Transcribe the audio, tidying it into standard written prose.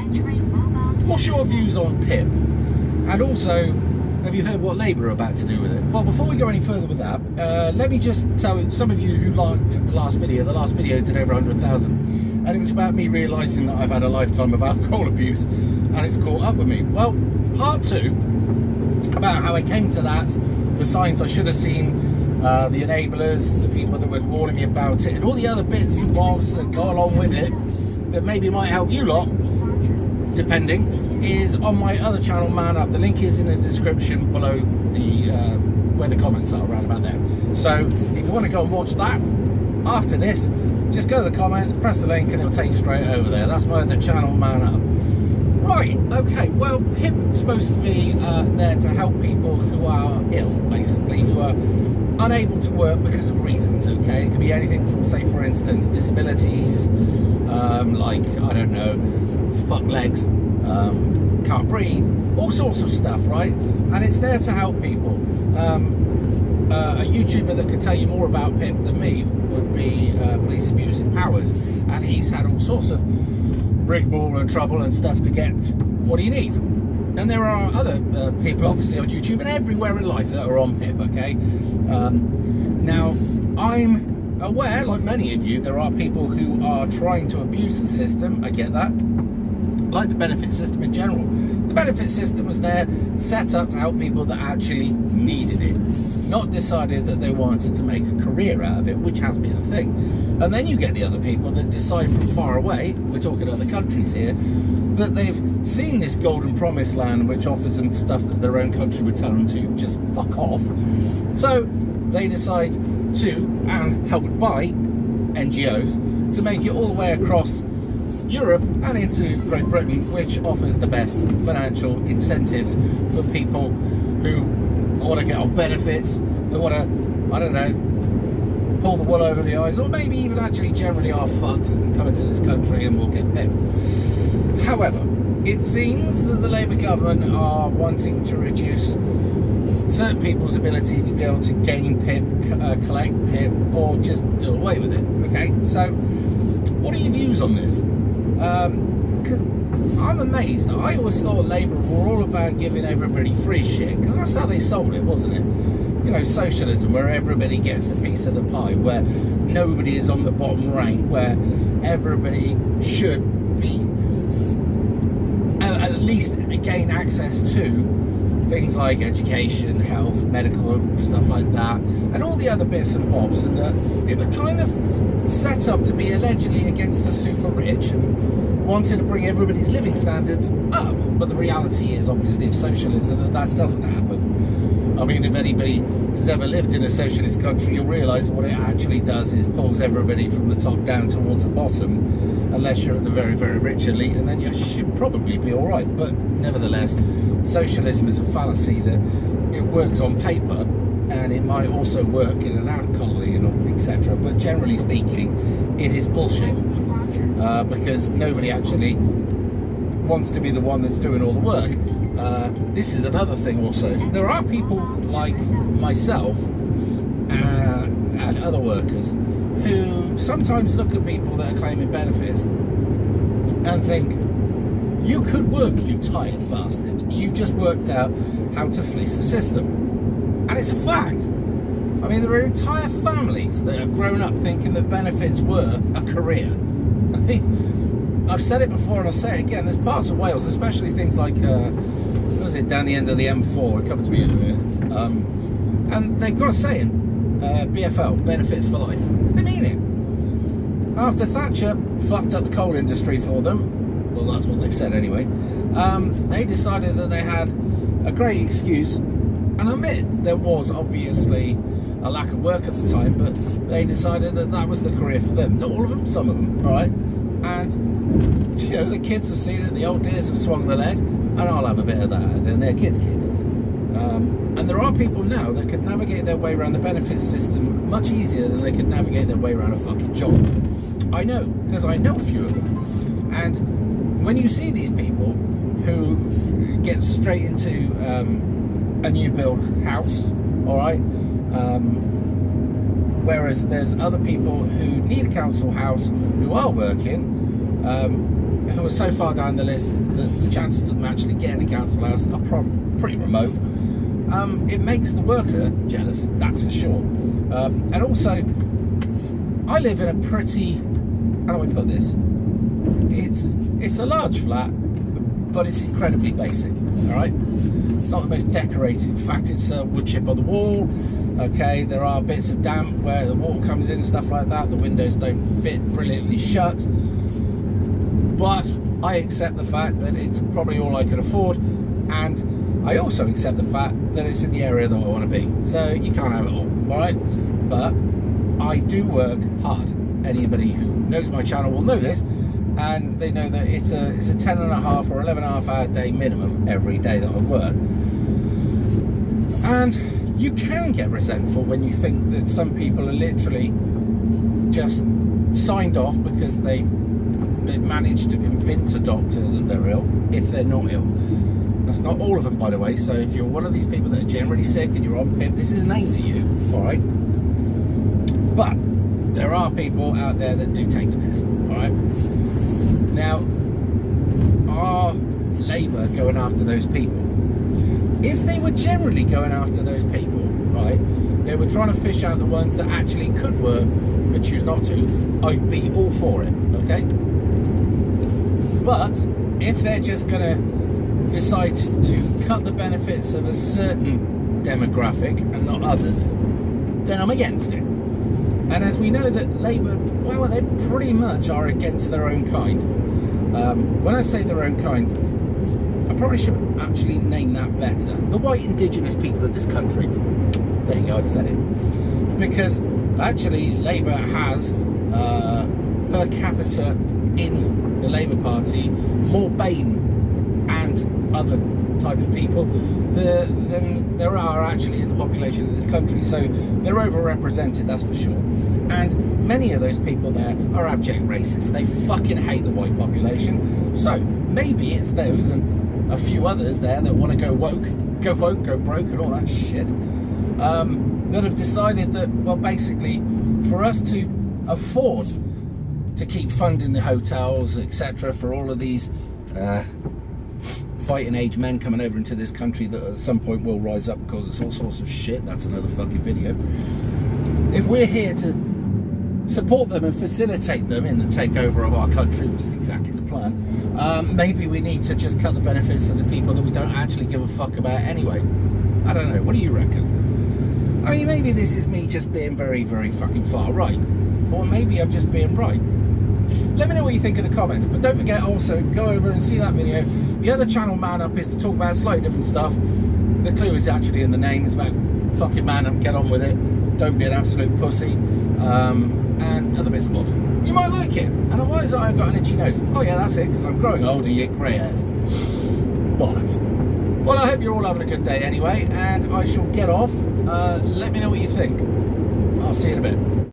What's your views on PIP? And also, have you heard what Labour are about to do with it? Well, before we go any further with that, let me just tell some of you who liked the last video did over 100,000, and it was about me realising that I've had a lifetime of alcohol abuse, and it's caught up with me. Well, part 2, about how I came to that, the signs I should have seen, the enablers, the people that were warning me about it, and all the other bits and bobs that go along with it, that maybe might help you lot, depending, is on my other channel, Man Up. The link is in the description below the where the comments are, around about there. So if you want to go and watch that after this, just go to the comments, press the link, and it'll take you straight over there. That's my other channel, Man Up. Right, okay, well, PIP is supposed to be there to help people who are ill, basically, who are unable to work because of reasons, okay? It could be anything from, say, for instance, disabilities, like, I don't know, fuck legs, can't breathe, all sorts of stuff, right? And it's there to help people. A YouTuber that could tell you more about PIP than me would be Police Abusing Powers, and he's had all sorts of rigmarole and trouble and stuff to get what he needs. And there are other people, obviously, on YouTube and everywhere in life that are on PIP, okay? Now, I'm aware, like many of you, there are people who are trying to abuse the system. I get that. Like the benefit system in general. The benefit system was there, set up to help people that actually needed it, not decided that they wanted to make a career out of it, which has been a thing. And then you get the other people that decide from far away, we're talking other countries here, that they've seen this golden promised land which offers them stuff that their own country would tell them to just fuck off. So they decide to, and helped by NGOs, to make it all the way across Europe and into Great Britain, which offers the best financial incentives for people who want to get on benefits, that want to, I don't know, pull the wool over the eyes, or maybe even actually generally are fucked and come into this country and will get PIP. However, it seems that the Labour government are wanting to reduce certain people's ability to be able to gain PIP, collect PIP, or just do away with it. Okay, so what are your views on this? Because I'm amazed. I always thought Labour were all about giving everybody free shit, because that's how they sold it, wasn't it? You know, socialism, where everybody gets a piece of the pie, where nobody is on the bottom rank, where everybody should be at least gain access to things like education, health, medical, stuff like that, and all the other bits and bobs. And it was kind of set up to be allegedly against the super rich and wanted to bring everybody's living standards up. But the reality is, obviously, of socialism, that doesn't happen. I mean, if anybody has ever lived in a socialist country, you'll realise that what it actually does is pulls everybody from the top down towards the bottom, unless you're at the very, very rich elite, and then you should probably be all right. But nevertheless, socialism is a fallacy that it works on paper, and it might also work in an ant colony and etc. But generally speaking, it is bullshit, because nobody actually wants to be the one that's doing all the work. This is another thing also. There are people like myself and other workers who sometimes look at people that are claiming benefits and think, you could work, you tired bastard. You've just worked out how to fleece the system. And it's a fact. I mean, there are entire families that have grown up thinking that benefits were a career. I mean, I've said it before and I'll say it again. There's parts of Wales, especially things like, what was it, down the end of the M4, it comes to me in a minute. And they've got a saying, BFL, benefits for life. They mean it. After Thatcher fucked up the coal industry for them, well, that's what they've said anyway, they decided that they had a great excuse, and I admit there was obviously a lack of work at the time, but they decided that that was the career for them. Not all of them, some of them, all right? And, you know, the kids have seen it, the old dears have swung the lead, and I'll have a bit of that, and then they're kids. And there are people now that could navigate their way around the benefits system much easier than they could navigate their way around a fucking job. I know, because I know a few of them. And when you see these people who get straight into a new build house, all right, whereas there's other people who need a council house who are working, who are so far down the list that the chances of them actually getting a council house are pretty remote. It makes the worker jealous, that's for sure. And also, I live in a pretty, how do I put this? It's a large flat, but it's incredibly basic, all right? It's not the most decorated. In fact, it's a wood chip on the wall. Okay, there are bits of damp where the water comes in, stuff like that. The windows don't fit brilliantly shut. But I accept the fact that it's probably all I can afford, and I also accept the fact that it's in the area that I want to be. So you can't have it all, all right? But I do work hard. Anybody who knows my channel will know this, and they know that it's a 10 and a half or 11 and a half hour day minimum every day that I work. And you can get resentful when you think that some people are literally just signed off because they managed to convince a doctor that they're ill, if they're not ill. That's not all of them, by the way. So if you're one of these people that are generally sick and you're on PIP, this isn't aimed at you, all right? But there are people out there that do take the piss, all right? Now, are Labour going after those people? If they were generally going after those people, right, they were trying to fish out the ones that actually could work but choose not to, I'd be all for it, okay? But if they're just going to decide to cut the benefits of a certain demographic and not others, then I'm against it. And as we know that Labour, well, they pretty much are against their own kind. When I say their own kind, I probably should actually name that better. The white indigenous people of this country. There you go, I said it. Because actually Labour has per capita in the Labour Party more BAME and other type of people than there are actually in the population of this country. So they're overrepresented, that's for sure. And many of those people there are abject racists. They fucking hate the white population. So maybe it's those and a few others there that want to go woke, go broke and all that shit, that have decided that, well, basically for us to afford to keep funding the hotels, etc., for all of these fighting age men coming over into this country that at some point will rise up and cause us all sorts of shit. That's another fucking video. If we're here to support them and facilitate them in the takeover of our country, which is exactly the plan, maybe we need to just cut the benefits of the people that we don't actually give a fuck about anyway. I don't know, what do you reckon? I mean, maybe this is me just being very, very fucking far right, or maybe I'm just being right. Let me know what you think in the comments, but don't forget also, go over and see that video. The other channel, Man Up, is to talk about slightly different stuff. The clue is actually in the name. It's about fucking man up, get on with it, don't be an absolute pussy, and other bits and bobs. You might like it. And why is it I've got an itchy nose? Oh yeah, that's it, because I'm growing old and you get grey hairs. Bollocks. Well, I hope you're all having a good day anyway, and I shall get off. Let me know what you think. I'll see you in a bit.